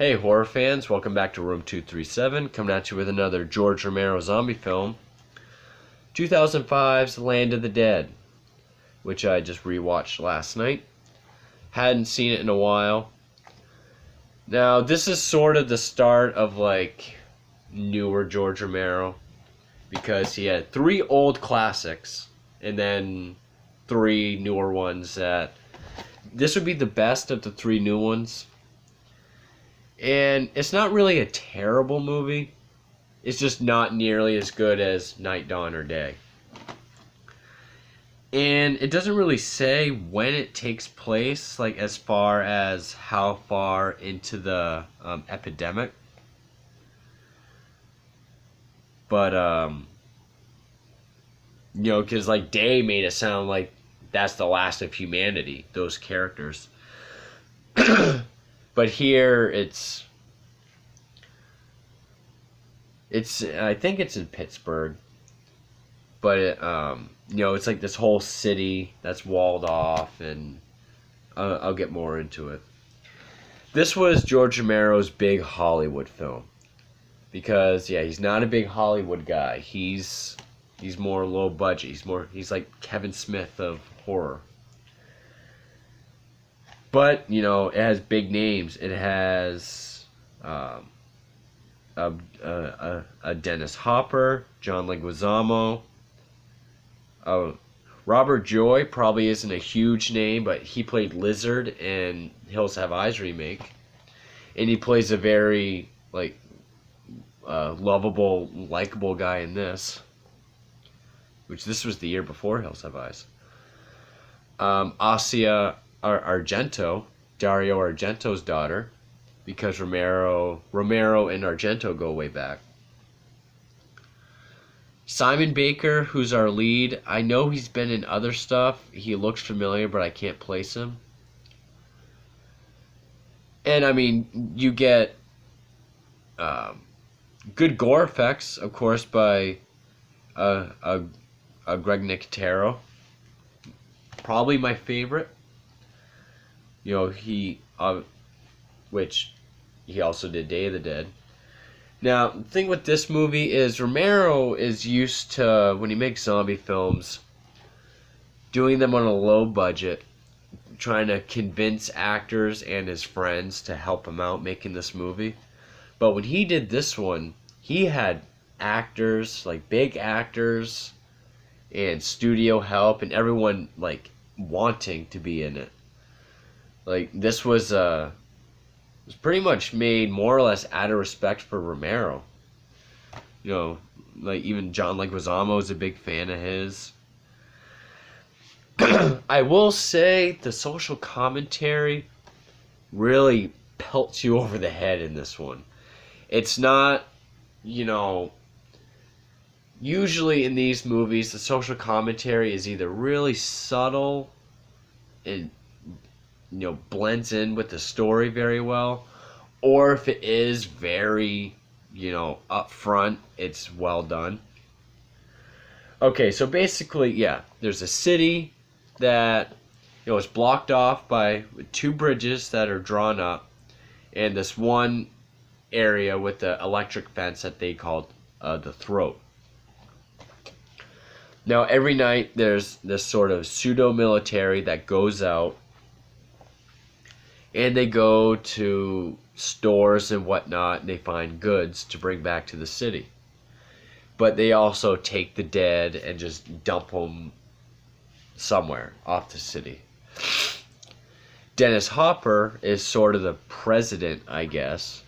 Hey horror fans, welcome back to Room 237, coming at you with another George Romero zombie film, 2005's Land of the Dead, which I just rewatched last night. Hadn't seen it in a while. Now, this is sort of the start of newer George Romero, because he had three old classics and then three newer ones that this would be the best of the three new ones. And it's not really a terrible movie. It's just not nearly as good as Night, Dawn, or Day. And it doesn't really say when it takes place, like as far as how far into the epidemic. But, because Day made it sound like that's the last of humanity, those characters. But here it's I think it's in Pittsburgh, but it's like this whole city that's walled off, and I'll get more into it. This was George Romero's big Hollywood film, because he's not a big Hollywood guy. He's more low budget. He's like Kevin Smith of horror. But, it has big names. It has a Dennis Hopper, John Leguizamo. Robert Joy probably isn't a huge name, but he played Lizard in Hills Have Eyes remake. And he plays a very, lovable, likable guy in this. Which this was the year before Hills Have Eyes. Argento, Dario Argento's daughter, because Romero and Argento go way back. Simon Baker, who's our lead, I know he's been in other stuff. He looks familiar, but I can't place him. And I mean, you get good gore effects, of course, by Greg Nicotero. Probably my favorite. Which he also did Day of the Dead. Now, the thing with this movie is Romero is used to, when he makes zombie films, doing them on a low budget, trying to convince actors and his friends to help him out making this movie. But when he did this one, he had actors, big actors, and studio help, and everyone, wanting to be in it. This was pretty much made more or less out of respect for Romero. Even John Leguizamo is a big fan of his. I will say the social commentary really pelts you over the head in this one. It's not, usually in these movies, the social commentary is either really subtle and blends in with the story very well, or if it is very, upfront, it's well done. Okay, so basically, there's a city that, is blocked off by two bridges that are drawn up, and this one area with the electric fence that they called the throat. Now, every night there's this sort of pseudo-military that goes out, and they go to stores and whatnot, and they find goods to bring back to the city. But they also take the dead and just dump them somewhere off the city. Dennis Hopper is sort of the president, I guess,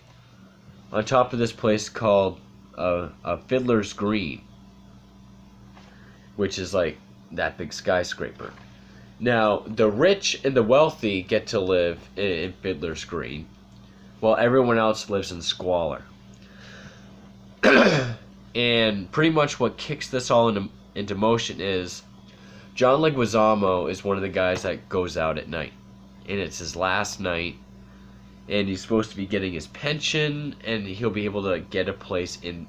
on top of this place called Fiddler's Green, which is like that big skyscraper. Now, the rich and the wealthy get to live in Fiddler's Green, while everyone else lives in squalor. And pretty much what kicks this all into motion is John Leguizamo is one of the guys that goes out at night. And it's his last night, and he's supposed to be getting his pension, and he'll be able to get a place in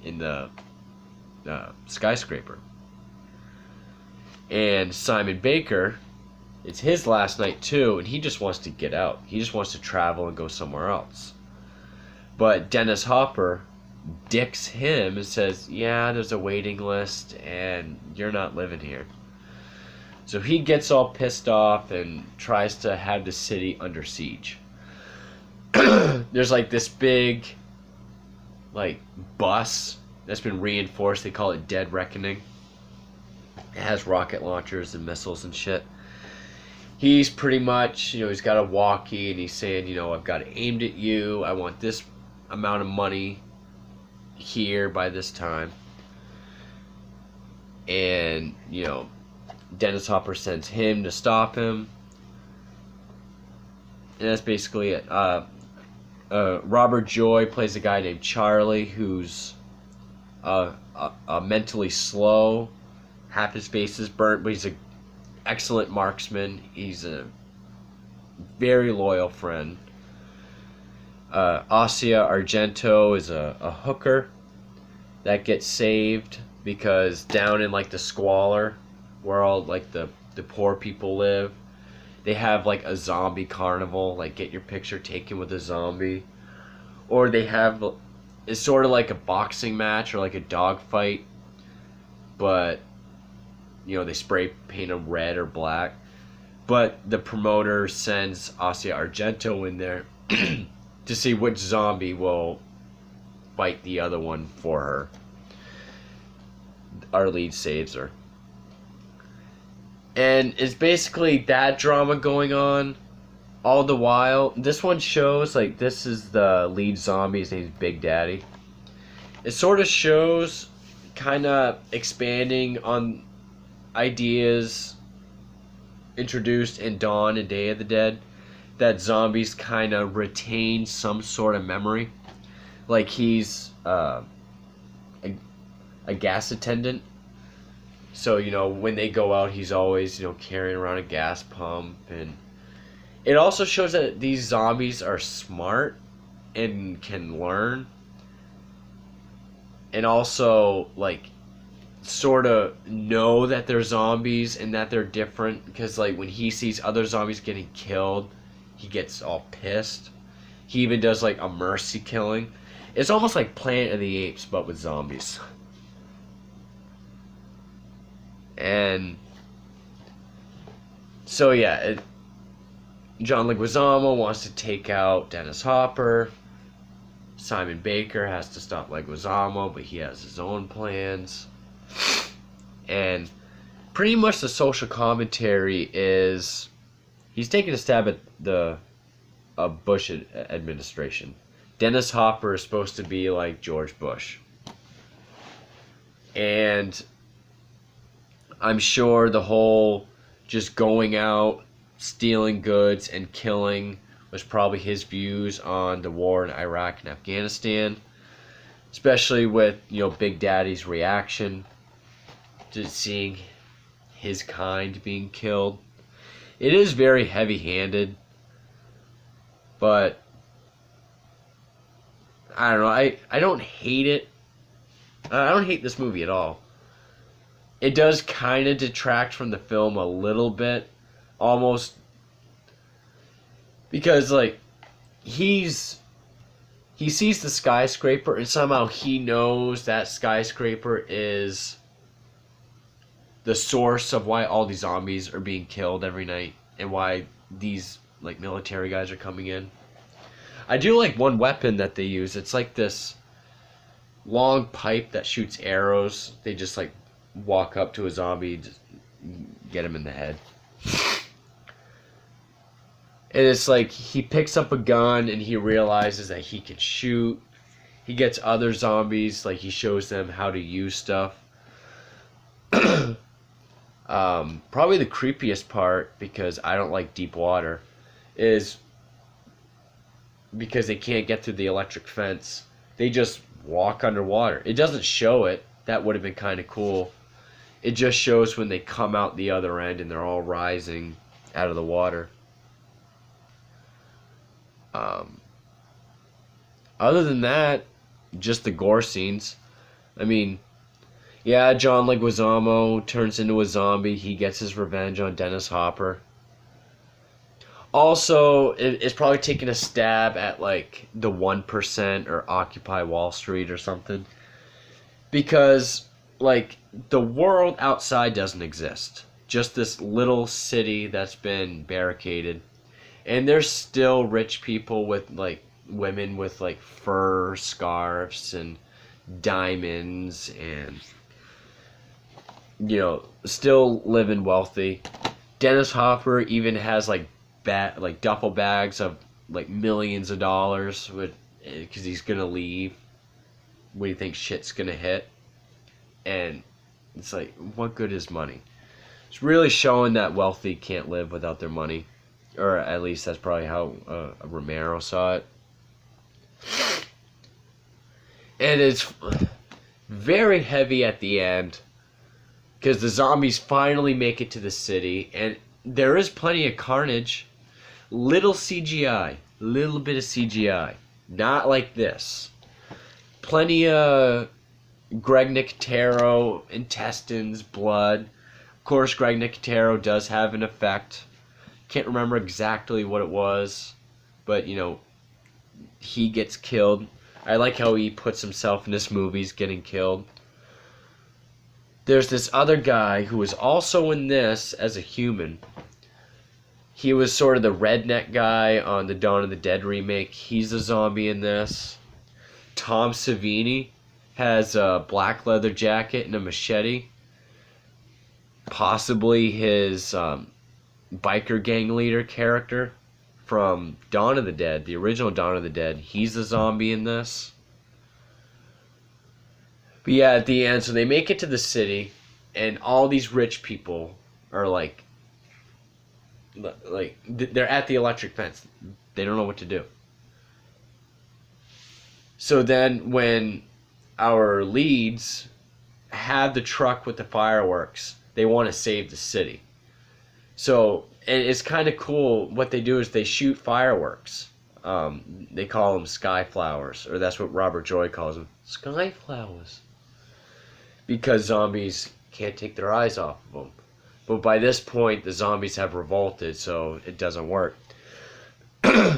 the skyscraper. And Simon Baker, it's his last night too, and he just wants to get out. He just wants to travel and go somewhere else. But Dennis Hopper dicks him and says, yeah, there's a waiting list and you're not living here. So he gets all pissed off and tries to have the city under siege. There's like this big like bus that's been reinforced. They call it Dead Reckoning. It has rocket launchers and missiles and shit. He's pretty much, he's got a walkie and he's saying, I've got it aimed at you. I want this amount of money here by this time. And, Dennis Hopper sends him to stop him. And that's basically it. Robert Joy plays a guy named Charlie who's mentally slow. Half his face is burnt, but he's an excellent marksman. He's a very loyal friend. Dario Argento is a hooker that gets saved because down in like the squalor where all like the poor people live, they have like a zombie carnival, like get your picture taken with a zombie. Or they have, it's sort of like a boxing match or like a dog fight, but they spray paint them red or black. But the promoter sends Dario Argento in there to see which zombie will fight the other one for her. Our lead saves her. And it's basically that drama going on all the while. This one shows, like, this is the lead zombie. His name's Big Daddy. It sort of shows kind of expanding on ideas introduced in Dawn and Day of the Dead, that zombies kind of retain some sort of memory. Like he's a gas attendant. So, when they go out, he's always, carrying around a gas pump. And it also shows that these zombies are smart and can learn. And also, like, sort of know that they're zombies and that they're different. Because, like, when he sees other zombies getting killed, he gets all pissed. He even does, like, a mercy killing. It's almost like Planet of the Apes, but with zombies. And so, yeah, John Leguizamo wants to take out Dennis Hopper. Simon Baker has to stop Leguizamo, but he has his own plans. And pretty much the social commentary is he's taking a stab at the Bush administration. Dennis Hopper is supposed to be like George Bush. And I'm sure the whole just going out, stealing goods, and killing was probably his views on the war in Iraq and Afghanistan. Especially with, Big Daddy's reaction to seeing his kind being killed. It is very heavy-handed. But I don't know. I don't hate it. I don't hate this movie at all. It does kind of detract from the film a little bit. Almost. Because, like, he sees the skyscraper and somehow he knows that skyscraper is the source of why all these zombies are being killed every night and why these, like, military guys are coming in. I do like one weapon that they use. It's like this long pipe that shoots arrows. They just, like, walk up to a zombie, just get him in the head. And it's like he picks up a gun and he realizes that he can shoot. He gets other zombies, like he shows them how to use stuff. Probably the creepiest part, because I don't like deep water, is because they can't get through the electric fence. They just walk underwater. It doesn't show it. That would have been kind of cool. It just shows when they come out the other end and they're all rising out of the water. Other than that, just the gore scenes. I mean, yeah, John Leguizamo turns into a zombie. He gets his revenge on Dennis Hopper. Also, it's probably taking a stab at like the 1% or Occupy Wall Street or something. Because like the world outside doesn't exist. Just this little city that's been barricaded. And there's still rich people with like women with like fur scarves and diamonds and still living wealthy. Dennis Hopper even has like duffel bags of like millions of dollars with because he's gonna leave when he thinks shit's gonna hit. And it's like, what good is money? It's really showing that wealthy can't live without their money, or at least that's probably how Romero saw it. And it's very heavy at the end because the zombies finally make it to the city, and there is plenty of carnage. Little CGI, little bit of CGI, not like this. Plenty of Greg Nicotero intestines, blood. Of course, Greg Nicotero does have an effect. Can't remember exactly what it was, but he gets killed. I like how he puts himself in this movie. He's getting killed. There's this other guy who was also in this as a human. He was sort of the redneck guy on the Dawn of the Dead remake. He's a zombie in this. Tom Savini has a black leather jacket and a machete. Possibly his biker gang leader character from Dawn of the Dead, the original Dawn of the Dead. He's a zombie in this. But yeah, at the end, so they make it to the city, and all these rich people are like they're at the electric fence. They don't know what to do. So then when our leads have the truck with the fireworks, they want to save the city. So, and it's kind of cool. What they do is they shoot fireworks. They call them sky flowers, or that's what Robert Joy calls them, sky flowers. Because zombies can't take their eyes off of them. But by this point, the zombies have revolted, so it doesn't work.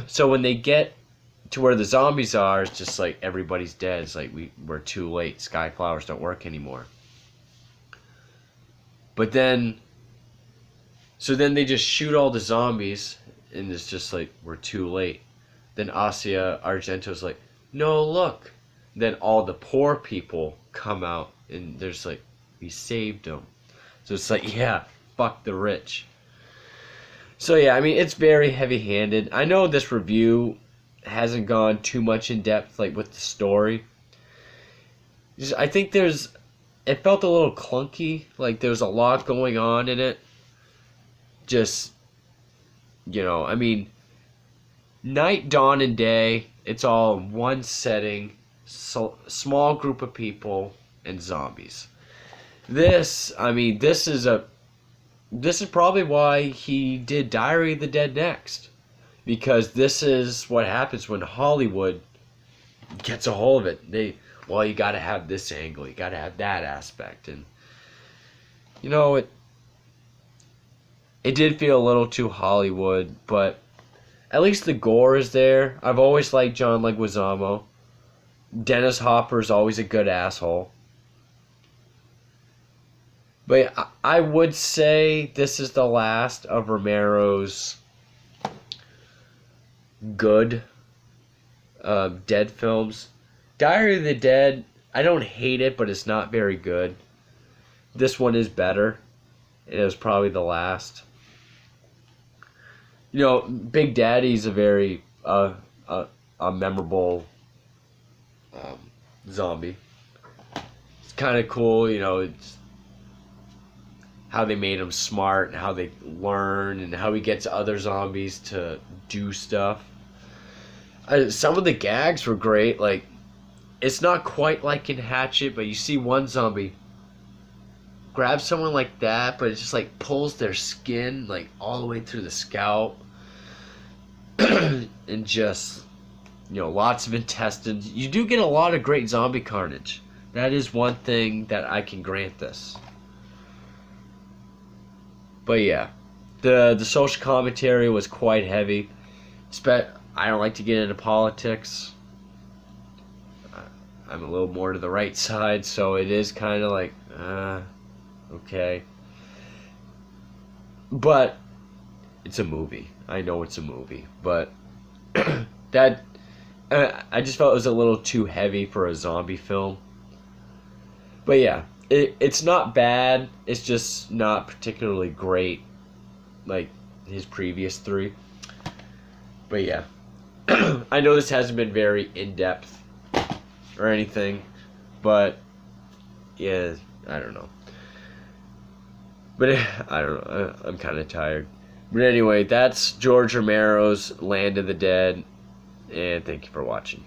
So when they get to where the zombies are, it's just like everybody's dead. It's like we're too late. Sky flowers don't work anymore. But then, so then they just shoot all the zombies, and it's just like, we're too late. Then Dario Argento's like, no, look. Then all the poor people come out, and there's like, we saved them. So it's like, yeah, fuck the rich. So yeah, I mean, it's very heavy-handed. I know this review hasn't gone too much in depth, like with the story. I think it felt a little clunky, like there was a lot going on in it. Just, I mean, night, dawn, and day, it's all in one setting, so, small group of people, and zombies. This is probably why he did Diary of the Dead next. Because this is what happens when Hollywood gets a hold of it. You gotta have this angle, you gotta have that aspect. And, it did feel a little too Hollywood, but at least the gore is there. I've always liked John Leguizamo. Dennis Hopper's always a good asshole. But I would say this is the last of Romero's good Dead films. Diary of the Dead, I don't hate it, but it's not very good. This one is better. It was probably the last. Big Daddy's a very a memorable zombie. It's kind of cool, it's how they made him smart and how they learn and how he gets other zombies to do stuff. Some of the gags were great. Like, it's not quite like in Hatchet, but you see one zombie grab someone like that, but it just like pulls their skin like all the way through the scalp. And just, lots of intestines. You do get a lot of great zombie carnage. That is one thing that I can grant this. But yeah, The social commentary was quite heavy. I don't like to get into politics. I'm a little more to the right side, so it is kind of like, okay. But it's a movie. I know it's a movie, but that I just felt it was a little too heavy for a zombie film. But yeah, it's not bad. It's just not particularly great, like his previous three. But yeah, I know this hasn't been very in depth or anything, but yeah, I don't know. But I don't know. I'm kind of tired. But anyway, that's George Romero's Land of the Dead, and thank you for watching.